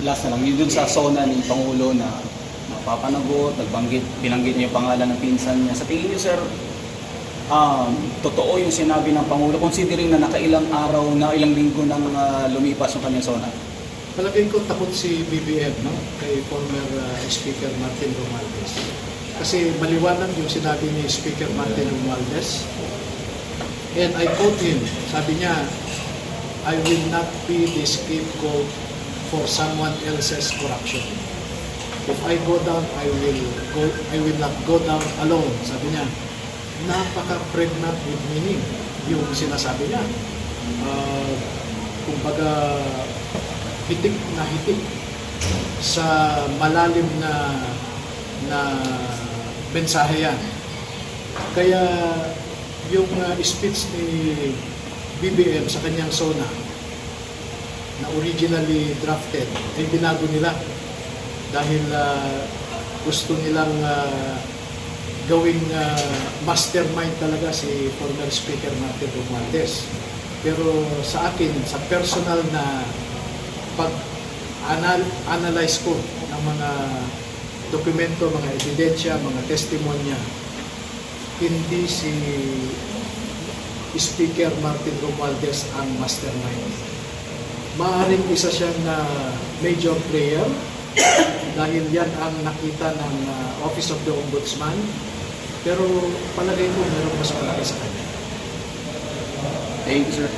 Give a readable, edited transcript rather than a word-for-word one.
last na lang, yun dun sa SONA ni Pangulo na napapanagot, binanggit niyo yung pangalan ng pinsan niya. Sa tingin niyo, sir, totoo yung sinabi ng Pangulo, considering na nakailang araw na, ilang linggo nang lumipas yung kanyang SONA? Palagay ko takot si BBM, no? Kay former Speaker Martin Romualdez. Kasi maliwanag yung sinabi ni Speaker Martin Romualdez. And I quote him, sabi niya, I will not be the scapegoat for someone else's corruption. If I go down, I will not go down alone. Sabi niya, napaka-pregnant with meaning yung sinasabi niya. Kumbaga, hitik na hitik sa malalim na mensahe yan. Kaya yung speech ni BBM sa kanyang SONA na originally drafted ay binago nila dahil gusto nilang gawing mastermind talaga si former Speaker Martin Romualdez. Pero sa akin, sa personal na pag-analyze ko ng mga dokumento, mga ebidensya, mga testimonya, hindi si Speaker Martin Romualdez ang mastermind. Maaaring isa siyang major player dahil yan ang nakita ng Office of the Ombudsman, pero palagay ko meron mas malaki sa kanya. Thank you, sir.